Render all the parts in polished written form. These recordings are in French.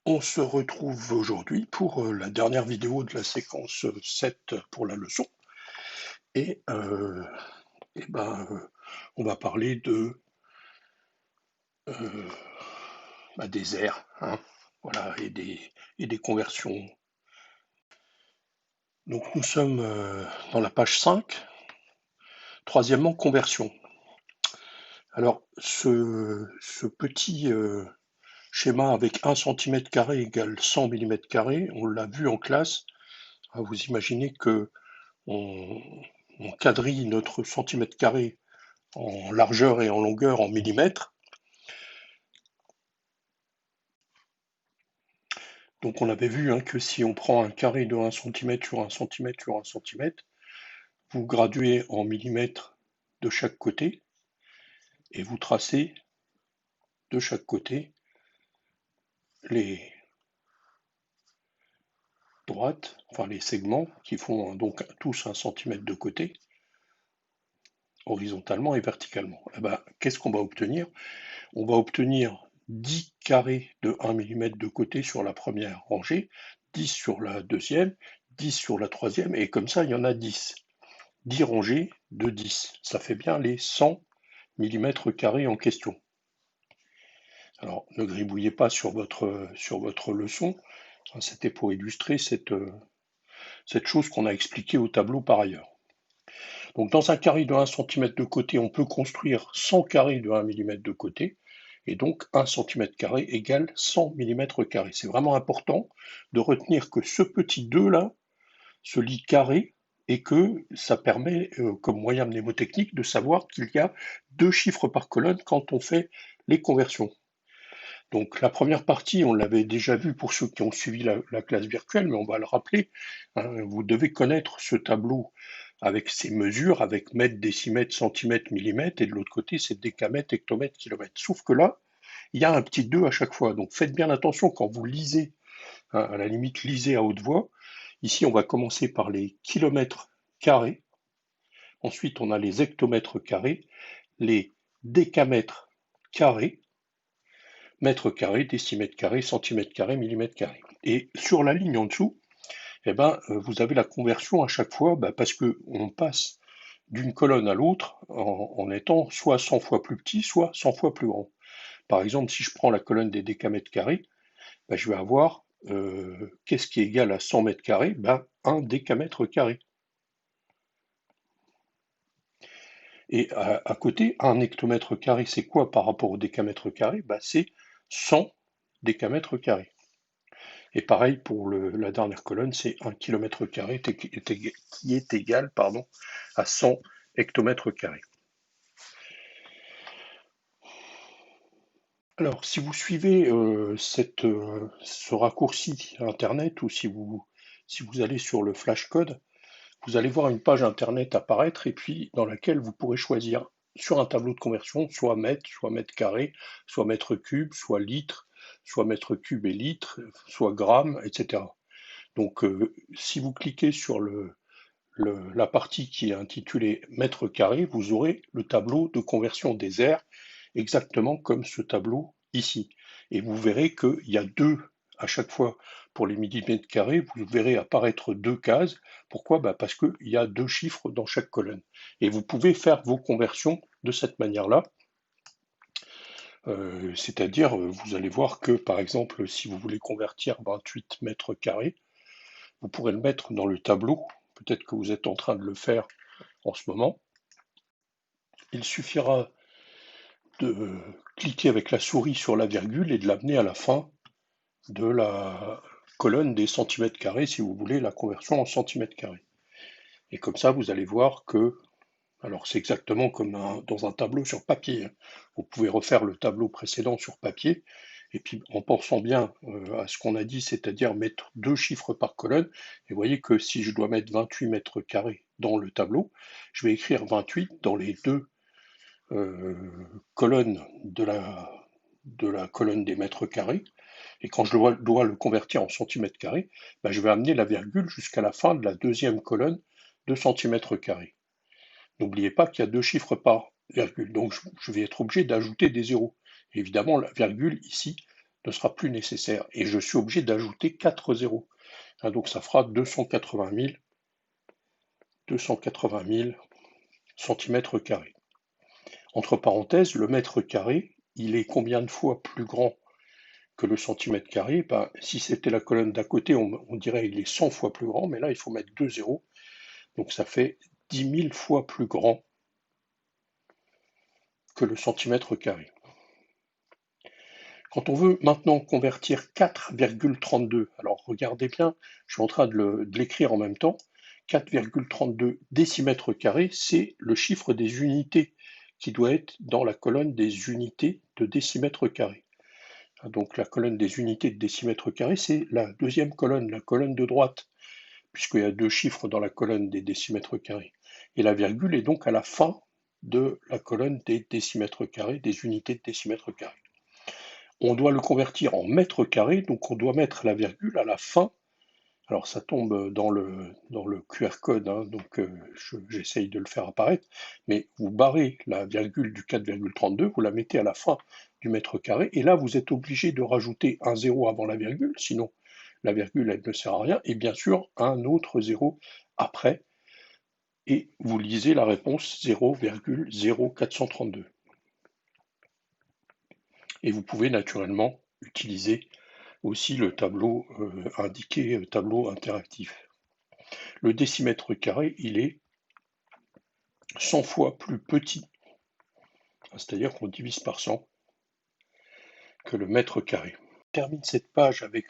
On se retrouve aujourd'hui pour la dernière vidéo de la séquence 7 pour la leçon. Et, euh, eh ben, on va parler euh, des aires, hein, voilà, et des conversions. Donc nous sommes dans la page 5. Troisièmement, conversion. Alors ce petit schéma avec 1 cm² égale 100 mm², on l'a vu en classe. Vous imaginez que on quadrille notre centimètre carré en largeur et en longueur en millimètres. Donc on avait vu que si on prend un carré de 1 cm sur 1 cm sur 1 cm, vous graduez en millimètres de chaque côté et vous tracez de chaque côté les droites, enfin les segments qui font donc tous 1 cm de côté, horizontalement et verticalement. Et ben, qu'est-ce qu'on va obtenir? On va obtenir 10 carrés de 1 mm de côté sur la première rangée, 10 sur la deuxième, 10 sur la troisième, et comme ça, il y en a 10. 10 rangées de 10. Ça fait bien les 100 mm² en question. Alors, ne gribouillez pas sur votre leçon. C'était pour illustrer cette chose qu'on a expliquée au tableau par ailleurs. Donc, dans un carré de 1 cm de côté, on peut construire 100 carrés de 1 mm de côté. Et donc 1 cm² égale 100 mm². C'est vraiment important de retenir que ce petit 2 là se lit carré et que ça permet, comme moyen mnémotechnique, de savoir qu'il y a 2 chiffres par colonne quand on fait les conversions. Donc la première partie, on l'avait déjà vu pour ceux qui ont suivi la classe virtuelle, mais on va le rappeler. Vous devez connaître ce tableau avec ses mesures, avec mètres, décimètres, centimètres, millimètres, et de l'autre côté, c'est décamètres, hectomètres, kilomètres. Sauf que là, il y a un petit 2 à chaque fois. Donc faites bien attention quand vous lisez, à la limite lisez à haute voix. Ici, on va commencer par les kilomètres carrés. Ensuite, on a les hectomètres carrés, les décamètres carrés, mètres carrés, décimètres carrés, centimètres carrés, millimètres carrés. Et sur la ligne en dessous, eh ben, vous avez la conversion à chaque fois, parce qu'on passe d'une colonne à l'autre en étant soit 100 fois plus petit, soit 100 fois plus grand. Par exemple, si je prends la colonne des décamètres carrés, je vais avoir, qu'est-ce qui est égal à 100 mètres carrés? 1 décamètre carré. Et à côté, un hectomètre carré, c'est quoi par rapport au décamètre carré? C'est 100 décamètres carrés. Et pareil pour la dernière colonne, c'est 1 km carré qui est égal à 100 hectomètres carrés. Alors, si vous suivez ce raccourci Internet ou si vous allez sur le flashcode, vous allez voir une page Internet apparaître et puis dans laquelle vous pourrez choisir sur un tableau de conversion soit mètre carré, soit mètre cube, soit litre, soit mètre cube et litre, soit gramme, etc. Donc si vous cliquez sur la partie qui est intitulée mètre carré, vous aurez le tableau de conversion des aires exactement comme ce tableau ici. Et vous verrez qu'il y a deux à chaque fois pour les millimètres carrés, vous verrez apparaître deux cases. Pourquoi? Parce qu'il y a deux chiffres dans chaque colonne. Et vous pouvez faire vos conversions de cette manière-là. C'est-à-dire, vous allez voir que, par exemple, si vous voulez convertir 28 mètres carrés, vous pourrez le mettre dans le tableau. Peut-être que vous êtes en train de le faire en ce moment. Il suffira de cliquer avec la souris sur la virgule et de l'amener à la fin de la colonne des centimètres carrés si vous voulez la conversion en centimètres carrés. Et comme ça, vous allez voir que, alors c'est exactement comme dans un tableau sur papier. Vous pouvez refaire le tableau précédent sur papier, et puis en pensant bien à ce qu'on a dit, c'est-à-dire mettre deux chiffres par colonne, et vous voyez que si je dois mettre 28 mètres carrés dans le tableau, je vais écrire 28 dans les deux colonne de la colonne des mètres carrés, et quand je dois le convertir en centimètres carrés, je vais amener la virgule jusqu'à la fin de la deuxième colonne de centimètres carrés. N'oubliez pas qu'il y a deux chiffres par virgule, donc je vais être obligé d'ajouter des zéros. Évidemment, la virgule ici ne sera plus nécessaire. Et je suis obligé d'ajouter 4 zéros. Donc ça fera 280 000 centimètres carrés. Entre parenthèses, le mètre carré, il est combien de fois plus grand que le centimètre carré? Si c'était la colonne d'à côté, on dirait qu'il est 100 fois plus grand, mais là, il faut mettre 2 zéros. Donc ça fait 10 000 fois plus grand que le centimètre carré. Quand on veut maintenant convertir 4,32, alors regardez bien, je suis en train de l'écrire en même temps, 4,32 décimètres carrés, c'est le chiffre des unités qui doit être dans la colonne des unités de décimètres carrés. Donc la colonne des unités de décimètres carrés, c'est la deuxième colonne, la colonne de droite, puisqu'il y a deux chiffres dans la colonne des décimètres carrés. Et la virgule est donc à la fin de la colonne des décimètres carrés, des unités de décimètres carrés. On doit le convertir en mètres carrés, donc on doit mettre la virgule à la fin. Alors ça tombe dans le QR code, donc j'essaye de le faire apparaître, mais vous barrez la virgule du 4,32, vous la mettez à la fin du mètre carré, et là vous êtes obligé de rajouter un zéro avant la virgule, sinon la virgule elle ne sert à rien, et bien sûr un autre zéro après, et vous lisez la réponse 0,0432. Et vous pouvez naturellement utiliser aussi le tableau indiqué, tableau interactif. Le décimètre carré, il est 100 fois plus petit, c'est-à-dire qu'on divise par 100, que le mètre carré. On termine cette page avec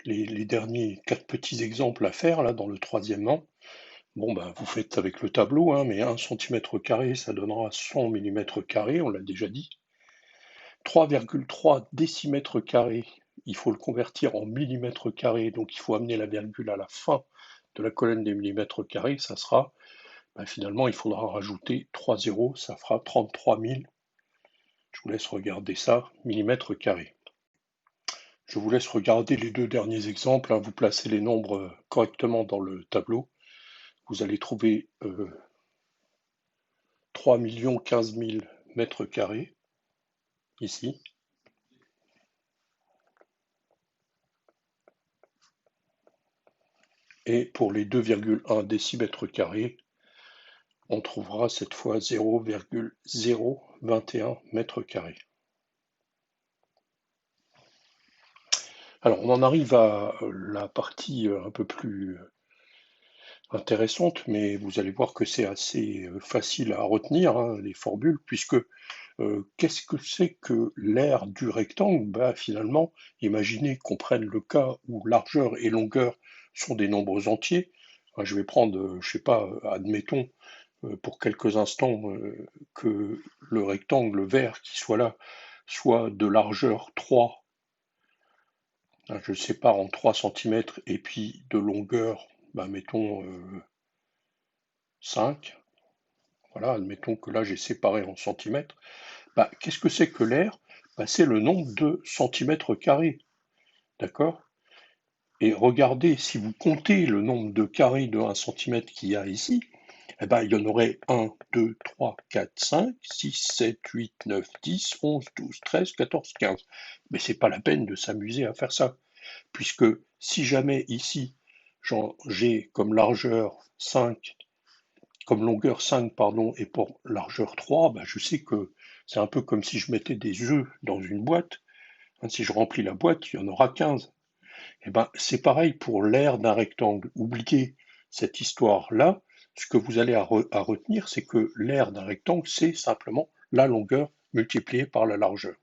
les derniers 4 petits exemples à faire, là, dans le troisième rang. Bon, vous faites avec le tableau, mais 1 cm², ça donnera 100 mm², on l'a déjà dit. 3,3 décimètres carrés, il faut le convertir en millimètres carrés, donc il faut amener la virgule à la fin de la colonne des millimètres carrés, ça sera, finalement, il faudra rajouter 3 zéros, ça fera 33 000, je vous laisse regarder ça, millimètres carrés. Je vous laisse regarder les deux derniers exemples, vous placez les nombres correctement dans le tableau, vous allez trouver 3 015 000 mètres carrés, ici. Et pour les 2,1 décimètres carrés, on trouvera cette fois 0,021 mètres carrés. Alors on en arrive à la partie un peu plus intéressante, mais vous allez voir que c'est assez facile à retenir, les formules, puisque qu'est-ce que c'est que l'aire du rectangle? Finalement, imaginez qu'on prenne le cas où largeur et longueur sont des nombres entiers. Je vais prendre, je sais pas, admettons pour quelques instants que le rectangle vert qui soit là soit de largeur 3, je le sépare en 3 cm, et puis de longueur, mettons 5. Voilà, admettons que là j'ai séparé en centimètres. Qu'est-ce que c'est que l'aire? C'est le nombre de centimètres carrés. D'accord? Et regardez, si vous comptez le nombre de carrés de 1 cm qu'il y a ici, il y en aurait 1, 2, 3, 4, 5, 6, 7, 8, 9, 10, 11, 12, 13, 14, 15. Mais c'est pas la peine de s'amuser à faire ça, puisque si jamais ici, j'ai comme largeur 5, comme longueur 5, pardon, et pour largeur 3, je sais que c'est un peu comme si je mettais des œufs dans une boîte. Si je remplis la boîte, il y en aura 15. C'est pareil pour l'aire d'un rectangle. Oubliez cette histoire-là. Ce que vous allez à retenir, c'est que l'aire d'un rectangle, c'est simplement la longueur multipliée par la largeur,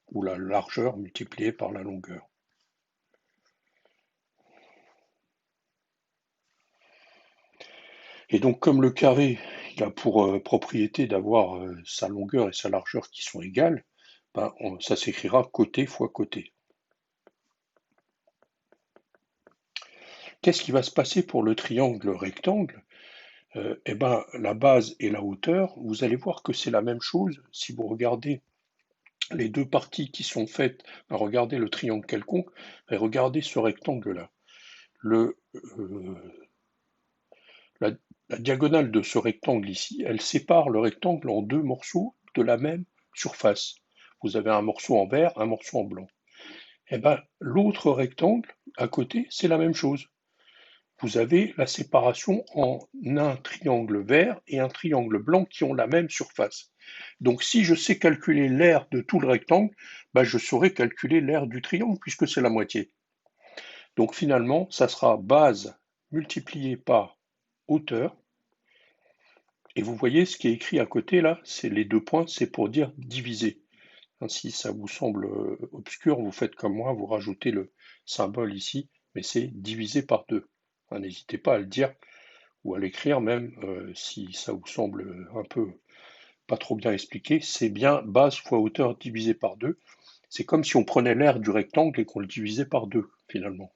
ou la largeur multipliée par la longueur. Et donc, comme le carré, il a pour propriété d'avoir sa longueur et sa largeur qui sont égales, ça s'écrira côté fois côté. Qu'est-ce qui va se passer pour le triangle rectangle? La base et la hauteur, vous allez voir que c'est la même chose. Si vous regardez les deux parties qui sont faites, regardez le triangle quelconque, et regardez ce rectangle-là. La diagonale de ce rectangle ici, elle sépare le rectangle en deux morceaux de la même surface. vous avez un morceau en vert, un morceau en blanc. Et ben, l'autre rectangle à côté, c'est la même chose. Vous avez la séparation en un triangle vert et un triangle blanc qui ont la même surface. Donc si je sais calculer l'aire de tout le rectangle, ben, je saurai calculer l'aire du triangle puisque c'est la moitié. Donc finalement, ça sera base multipliée par hauteur. Et vous voyez ce qui est écrit à côté là, c'est les deux points, c'est pour dire diviser. Si ça vous semble obscur, vous faites comme moi, vous rajoutez le symbole ici, mais c'est divisé par 2. N'hésitez pas à le dire ou à l'écrire même si ça vous semble un peu pas trop bien expliqué. C'est bien base fois hauteur divisé par 2. C'est comme si on prenait l'aire du rectangle et qu'on le divisait par 2 finalement.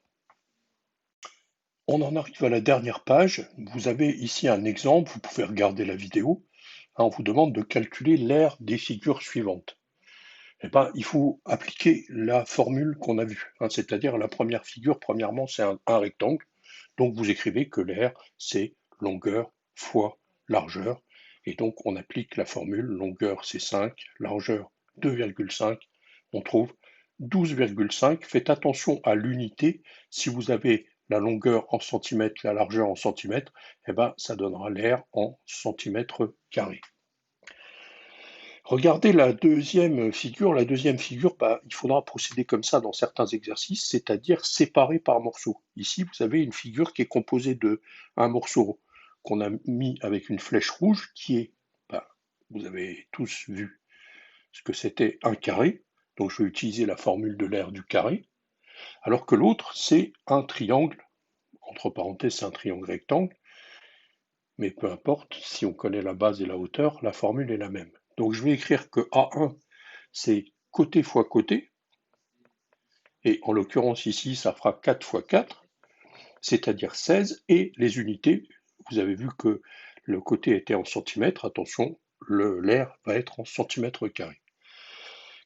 On en arrive à la dernière page. Vous avez ici un exemple, vous pouvez regarder la vidéo. On vous demande de calculer l'aire des figures suivantes. Eh ben, il faut appliquer la formule qu'on a vue, c'est-à-dire la première figure, premièrement, c'est un rectangle, donc vous écrivez que l'aire, c'est longueur fois largeur, et donc on applique la formule, longueur c'est 5, largeur 2,5, on trouve 12,5. Faites attention à l'unité, si vous avez la longueur en centimètres, la largeur en centimètres, eh ben, ça donnera l'aire en centimètres carrés. Regardez la deuxième figure. La deuxième figure, il faudra procéder comme ça dans certains exercices, c'est-à-dire séparer par morceaux. Ici, vous avez une figure qui est composée de un morceau qu'on a mis avec une flèche rouge, qui est, vous avez tous vu ce que c'était un carré, donc je vais utiliser la formule de l'aire du carré, alors que l'autre, c'est un triangle, entre parenthèses, c'est un triangle rectangle, mais peu importe, si on connaît la base et la hauteur, la formule est la même. Donc je vais écrire que A1, c'est côté fois côté, et en l'occurrence ici, ça fera 4 fois 4, c'est-à-dire 16, et les unités, vous avez vu que le côté était en centimètres, attention, l'aire va être en centimètres carrés.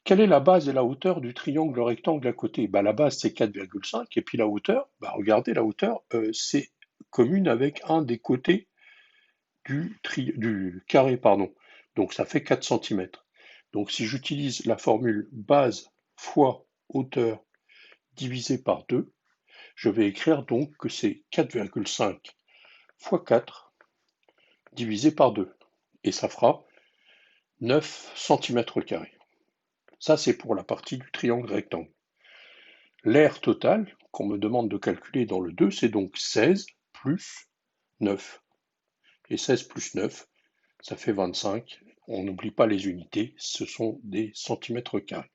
Quelle est la base et la hauteur du triangle rectangle à côté? La base c'est 4,5, et puis la hauteur, regardez la hauteur, c'est commune avec un des côtés du carré, pardon. Donc ça fait 4 cm. Donc si j'utilise la formule base fois hauteur divisé par 2, je vais écrire donc que c'est 4,5 fois 4 divisé par 2. Et ça fera 9 cm². Ça, c'est pour la partie du triangle rectangle. L'aire totale qu'on me demande de calculer dans le 2, c'est donc 16 plus 9. Et 16 plus 9, ça fait 25. On n'oublie pas les unités, ce sont des centimètres carrés.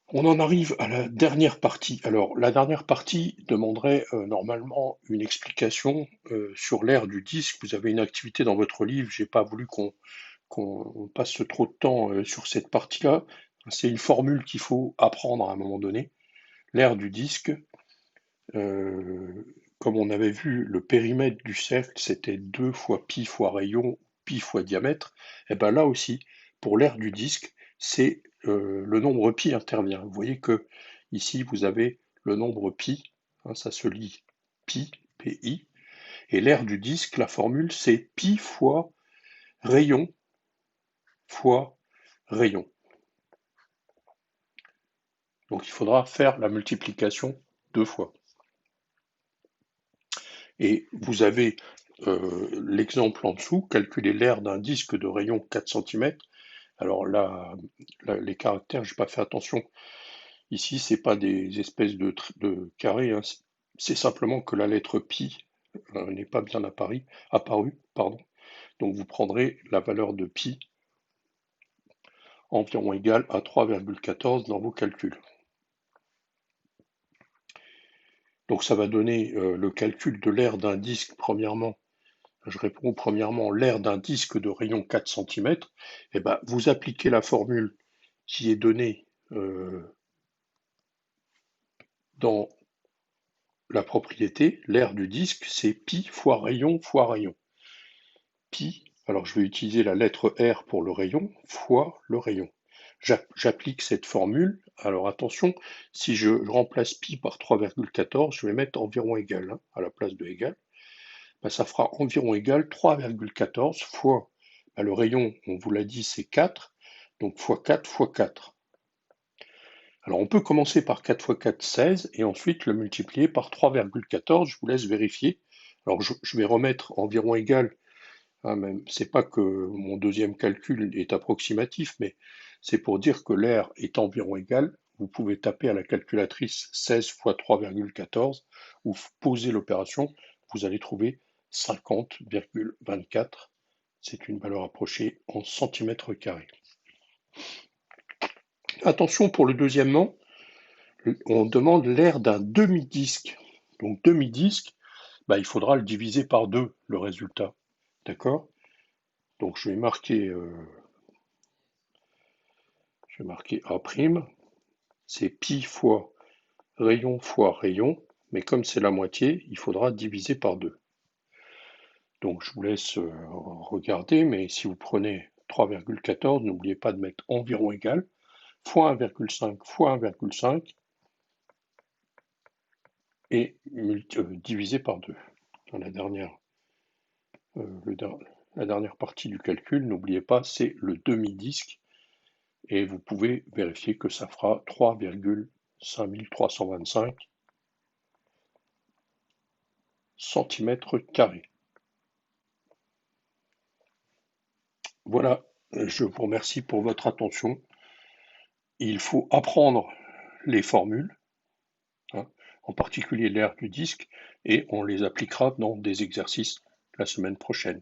On en arrive à la dernière partie. Alors, la dernière partie demanderait normalement une explication sur l'aire du disque. Vous avez une activité dans votre livre, j'ai pas voulu qu'on passe trop de temps sur cette partie-là. C'est une formule qu'il faut apprendre à un moment donné. L'aire du disque, comme on avait vu, le périmètre du cercle, c'était 2 fois pi fois rayon, pi fois diamètre. Et bien là aussi, pour l'aire du disque, c'est le nombre pi intervient. Vous voyez que ici, vous avez le nombre pi, ça se lit pi, pi, et l'aire du disque, la formule, c'est pi fois rayon fois rayon. Donc il faudra faire la multiplication 2 fois. Et vous avez l'exemple en dessous, calculer l'aire d'un disque de rayon 4 cm. Alors là, les caractères, je n'ai pas fait attention. Ici, ce n'est pas des espèces de carrés, c'est simplement que la lettre pi n'est pas bien apparue. Donc vous prendrez la valeur de pi environ égale à 3,14 dans vos calculs. Donc ça va donner le calcul de l'aire d'un disque, premièrement. Je réponds premièrement l'aire d'un disque de rayon 4 cm. Et vous appliquez la formule qui est donnée dans la propriété. L'aire du disque, c'est pi fois rayon fois rayon. Pi, alors je vais utiliser la lettre R pour le rayon, fois le rayon. J'applique cette formule. Alors attention, si je remplace pi par 3,14, je vais mettre environ égal à la place de égal. Ça fera environ égal 3,14 fois le rayon, on vous l'a dit, c'est 4. Donc x4 x 4. Alors on peut commencer par 4 x 4, 16, et ensuite le multiplier par 3,14. Je vous laisse vérifier. Alors je vais remettre environ égal. Hein, même, c'est pas que mon deuxième calcul est approximatif, mais c'est pour dire que l'air est environ égal. Vous pouvez taper à la calculatrice 16 x 3,14 ou poser l'opération. Vous allez trouver 50,24. C'est une valeur approchée en centimètres carrés. Attention pour le deuxièmement, on demande l'air d'un demi-disque. Donc demi-disque, il faudra le diviser par 2, le résultat. D'accord? Donc je vais marquer A', c'est pi fois rayon, mais comme c'est la moitié, il faudra diviser par 2. Donc je vous laisse regarder, mais si vous prenez 3,14, n'oubliez pas de mettre environ égal, fois 1,5 fois 1,5, et divisé par 2. Dans la dernière partie du calcul, n'oubliez pas, c'est le demi-disque, et vous pouvez vérifier que ça fera 3,5325 centimètres carrés. Voilà, je vous remercie pour votre attention. Il faut apprendre les formules, hein, en particulier l'air du disque, et on les appliquera dans des exercices la semaine prochaine.